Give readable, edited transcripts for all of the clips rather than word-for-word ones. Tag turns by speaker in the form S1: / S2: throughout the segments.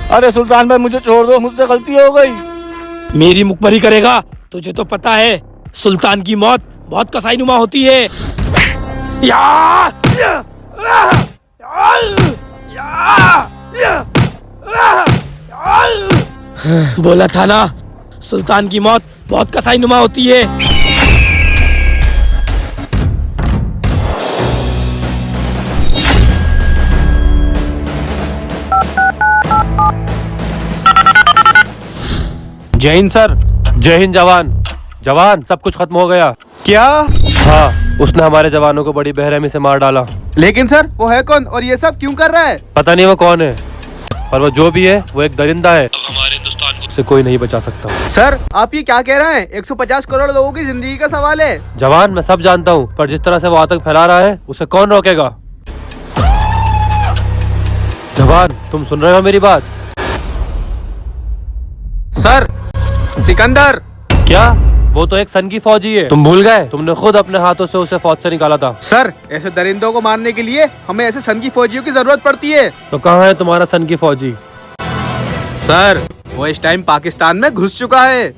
S1: अरे सुल्तान भाई मुझे छोड़ दो, मुझसे गलती हो गई।
S2: मेरी मुखबरी करेगा? तुझे तो पता है सुल्तान की मौत बहुत कसाईनुमा होती है। या! बोला था ना, सुल्तान की मौत बहुत कसाईनुमा होती है।
S3: जय हिंद सर।
S4: जय हिंद जवान। जवान, सब कुछ खत्म हो गया।
S3: क्या?
S4: हाँ, उसने हमारे जवानों को बड़ी बेरहमी से मार डाला।
S3: लेकिन सर वो है कौन और ये सब क्यों कर रहा है?
S4: पता नहीं वो कौन है, पर वो जो भी है वो एक दरिंदा है। अब हमारे हिंदुस्तान से कोई नहीं बचा सकता।
S3: सर आप ये क्या कह रहे हैं? 150 करोड़ लोगों की जिंदगी का सवाल है।
S4: जवान, मैं सब जानता हूँ, पर जिस तरह से वो आतंक फैला रहा है उसे कौन रोकेगा? जवान, तुम सुन रहे हो मेरी बात?
S3: सर सिकंदर।
S4: क्या? वो तो एक सन की फौजी है। तुम भूल गए? तुमने खुद अपने हाथों से उसे फौज से निकाला था।
S3: सर ऐसे दरिंदों को मारने के लिए हमें ऐसे सन की फौजियों की जरूरत पड़ती है।
S4: तो कहाँ है तुम्हारा सन की फौजी?
S3: सर वो इस टाइम पाकिस्तान में घुस चुका है।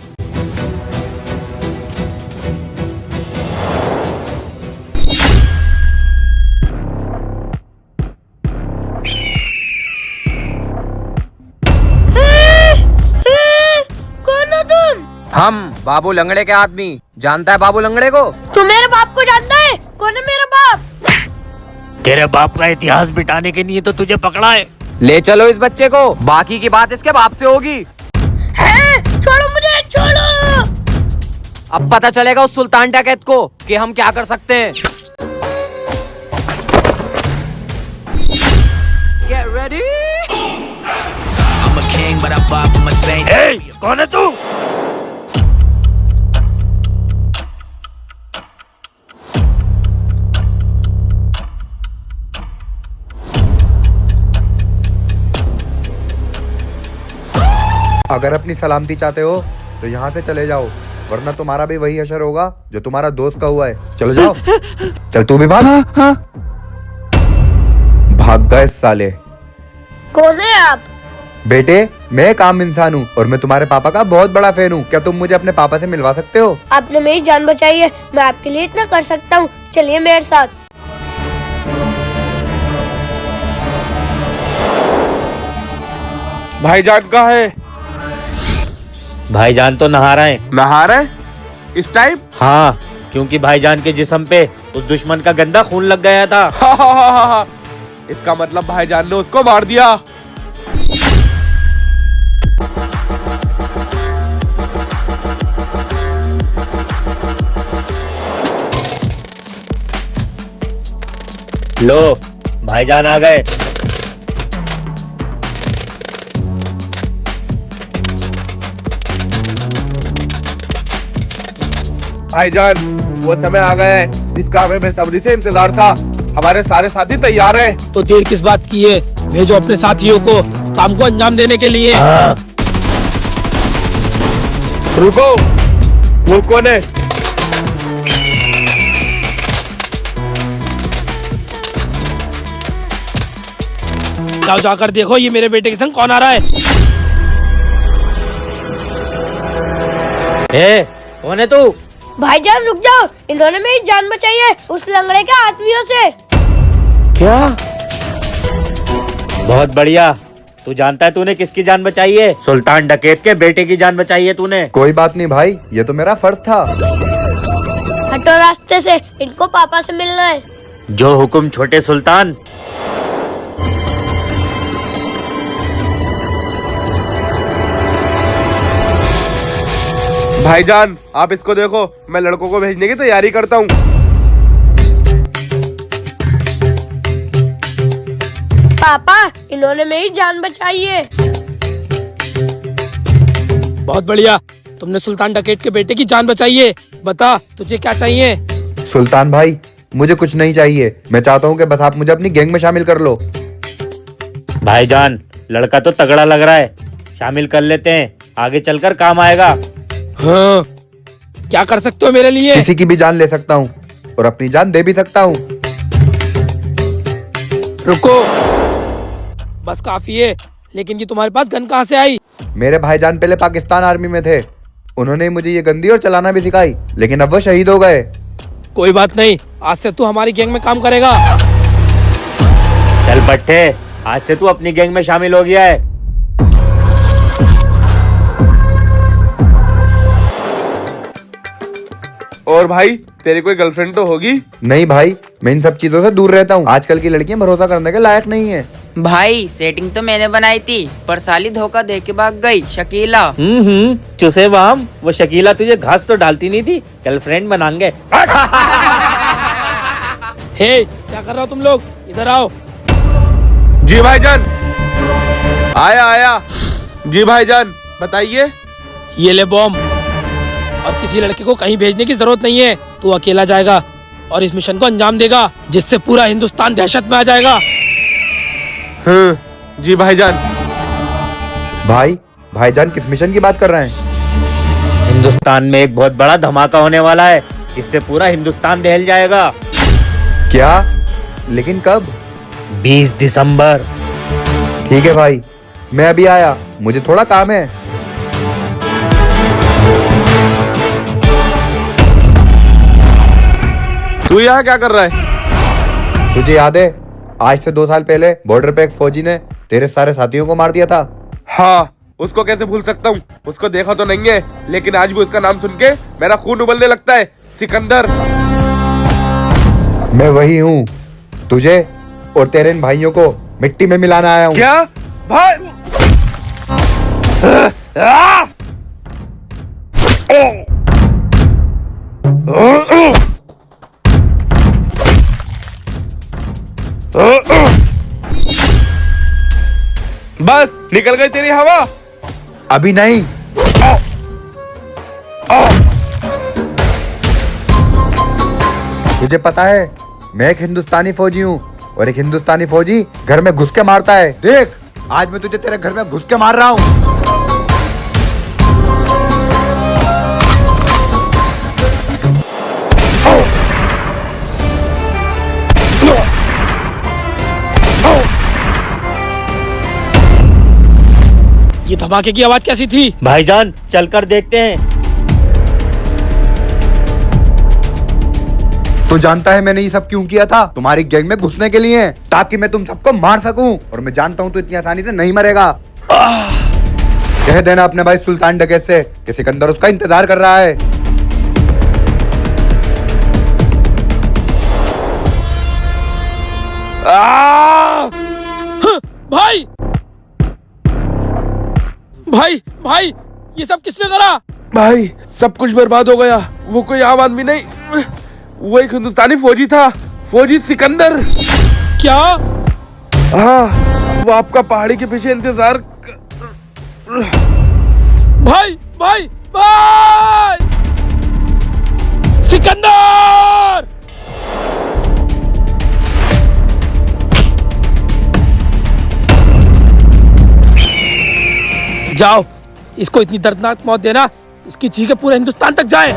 S5: कौन हो तुम?
S6: हम बाबू लंगड़े के आदमी। जानता है बाबू लंगड़े को?
S5: तू मेरे बाप को जानता है? कौन है मेरा बाप?
S2: तेरे बाप का इतिहास मिटाने के लिए तो तुझे पकड़ा है।
S6: ले चलो इस बच्चे को, बाकी की बात इसके बाप से होगी।
S5: है? छोड़ो मुझे, छोड़ो।
S6: अब पता चलेगा उस सुल्तान डकैत को कि हम क्या कर सकते हैं।
S7: Get ready. I'm a king, but I bop with my saint.
S2: ए, कौन है तू?
S8: अगर अपनी सलामती चाहते हो तो यहाँ से चले जाओ, वरना तुम्हारा भी वही असर होगा जो तुम्हारा दोस्त का हुआ है। चलो जाओ। चल तू भी भाग। हाँ। भाग गए साले।
S5: कौन है आप?
S8: बेटे मैं एक आम इंसान हूँ और मैं तुम्हारे पापा का बहुत बड़ा फैन हूँ। क्या तुम मुझे अपने पापा से मिलवा सकते हो?
S5: आपने मेरी जान बचाई है, मैं आपके लिए इतना कर सकता हूँ। चलिए मेरे साथ।
S1: भाईजान कहाँ है?
S9: भाईजान तो नहा रहे हैं।
S1: नहा रहे इस टाइम?
S9: हाँ, क्योंकि भाईजान के जिस्म पे उस दुश्मन का गंदा खून लग गया था।
S1: हा। इसका मतलब भाईजान ने उसको मार दिया।
S9: लो, भाईजान आ गए।
S1: भाईजान वो समय आ गया है जिसका हमें बेसब्री से इंतजार था। हमारे सारे साथी तैयार हैं।
S2: तो देर किस बात की है? भेजो अपने साथियों को काम को अंजाम देने के लिए।
S1: रुको, वो कौन है?
S2: जाओ जाकर देखो ये मेरे बेटे के संग कौन आ रहा है।
S9: ए, कौन है तू?
S5: भाईजान रुक जाओ, इन्होंने मेरी जान बचाई है उस लंगड़े के आदमियों से।
S9: क्या? बहुत बढ़िया। तू जानता है तूने किसकी जान बचाई है? सुल्तान डकैत के बेटे की जान बचाई है तूने।
S8: कोई बात नहीं भाई, ये तो मेरा फर्ज था।
S5: हटो रास्ते से, इनको पापा से मिलना है।
S9: जो हुक्म छोटे सुल्तान।
S1: भाईजान आप इसको देखो, मैं लड़कों को भेजने की तैयारी करता हूँ।
S5: पापा इन्होंने मेरी जान बचाई है।
S2: बहुत बढ़िया, तुमने सुल्तान डकैत के बेटे की जान बचाई है। बता तुझे क्या चाहिए?
S8: सुल्तान भाई मुझे कुछ नहीं चाहिए, मैं चाहता हूँ कि बस आप मुझे अपनी गैंग में शामिल कर लो।
S9: भाईजान लड़का तो तगड़ा लग रहा है, शामिल कर लेते हैं, आगे चलकर काम आएगा।
S2: हाँ, क्या कर सकते हो मेरे लिए?
S8: किसी की भी जान ले सकता हूँ और अपनी जान दे भी सकता हूँ।
S2: रुको, बस काफी है, लेकिन ये तुम्हारे पास गन कहाँ से आई?
S8: मेरे भाईजान पहले पाकिस्तान आर्मी में थे, उन्होंने मुझे ये गंदी और चलाना भी सिखाई, लेकिन अब वो शहीद हो गए।
S2: कोई बात नहीं, आज से तू हमारी गैंग में काम करेगा।
S9: चल बट्टे, आज से तू अपनी गैंग में शामिल हो गया है।
S1: और भाई तेरी कोई गर्लफ्रेंड तो होगी?
S8: नहीं भाई, मैं इन सब चीजों से दूर रहता हूँ। आजकल की लड़कियां भरोसा करने के लायक नहीं है।
S10: भाई सेटिंग तो मैंने बनाई थी, पर साली धोखा दे के भाग गई। शकीला।
S9: चुसे बाम, वो शकीला तुझे घास तो डालती नहीं थी, गर्लफ्रेंड बनाएंगे।
S2: हे, क्या कर रहे हो तुम लोग? इधर आओ।
S1: जी भाईजान। आया। जी भाईजान बताइए।
S2: ये ले बॉम्ब, और किसी लड़के को कहीं भेजने की जरूरत नहीं है। तू अकेला जाएगा और इस मिशन को अंजाम देगा, जिससे पूरा हिंदुस्तान दहशत में आ जाएगा।
S1: जी भाईजान।
S8: भाईजान किस मिशन की बात कर रहे हैं?
S9: हिंदुस्तान में एक बहुत बड़ा धमाका होने वाला है, जिससे पूरा हिंदुस्तान दहल जाएगा।
S8: क्या? लेकिन कब?
S9: 20 दिसंबर।
S8: ठीक है भाई, मैं अभी आया, मुझे थोड़ा काम है।
S1: तू यहाँ क्या कर रहा है?
S8: तुझे याद है आज से 2 साल पहले बॉर्डर पे एक फौजी ने तेरे सारे साथियों को मार दिया था?
S1: हाँ, उसको कैसे भूल सकता हूँ। उसको देखा तो नहीं है, लेकिन आज भी उसका नाम सुन के मेरा खून उबलने लगता है। सिकंदर।
S8: मैं वही हूँ, तुझे और तेरे इन भाइयों को मिट्टी में मिलाना आया हूँ।
S1: क्या भाई? बस निकल गई तेरी हवा।
S8: अभी नहीं। तुझे पता है मैं एक हिंदुस्तानी फौजी हूँ, और एक हिंदुस्तानी फौजी घर में घुस के मारता है। देख, आज मैं तुझे तेरे घर में घुस के मार रहा हूँ।
S2: ये धमाके की आवाज कैसी थी?
S9: भाईजान चलकर देखते हैं।
S8: तू जानता है मैंने ये सब क्यों किया था? तुम्हारी गैंग में घुसने के लिए, ताकि मैं तुम सबको मार सकूं। और मैं जानता हूं तू इतनी आसानी से नहीं मरेगा। कह देना अपने भाई सुल्तान डकैत से कि सिकंदर उसका इंतजार कर रहा है।
S2: भाई भाई भाई, ये सब किसने करा?
S1: भाई सब कुछ बर्बाद हो गया। वो कोई आम आदमी नहीं, वो एक हिंदुस्तानी फौजी था, फौजी सिकंदर।
S2: क्या?
S1: हाँ, वो आपका पहाड़ी के पीछे इंतजार
S2: भाई भाई भाई, सिकंदर! जाओ, इसको इतनी दर्दनाक मौत देना, इसकी चीखें पूरे हिंदुस्तान तक जाए।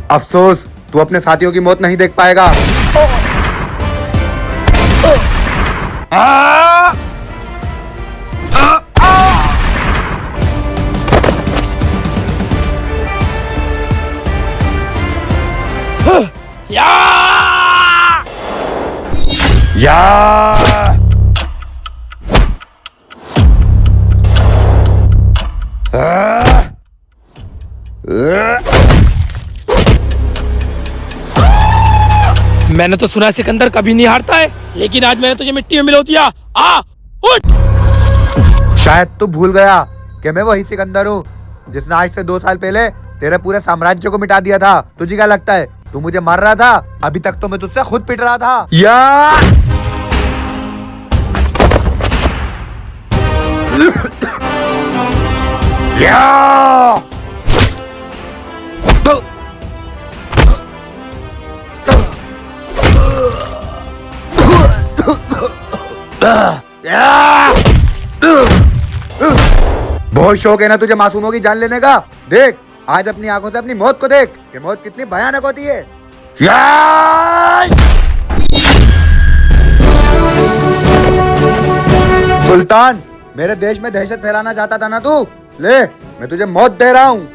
S8: अफसोस, तू अपने साथियों की मौत नहीं देख पाएगा।
S2: मैंने तो सुना सिकंदर कभी नहीं हारता है, लेकिन आज मैंने तुझे मिट्टी में मिला दिया। आ, उठ!
S8: शायद तू भूल गया कि मैं वही सिकंदर हूँ जिसने आज से 2 साल पहले तेरे पूरे साम्राज्य को मिटा दिया था। तुझे क्या लगता है तू मुझे मार रहा था? अभी तक तो मैं तुझसे खुद पिट रहा था। या बहुत शौक है ना तुझे मासूमों की जान लेने का। देख आज अपनी आंखों से अपनी मौत को देख कि मौत कितनी भयानक होती है। सुल्तान, मेरे देश में दहशत फैलाना चाहता था ना तू, ले मैं तुझे मौत दे रहा हूँ।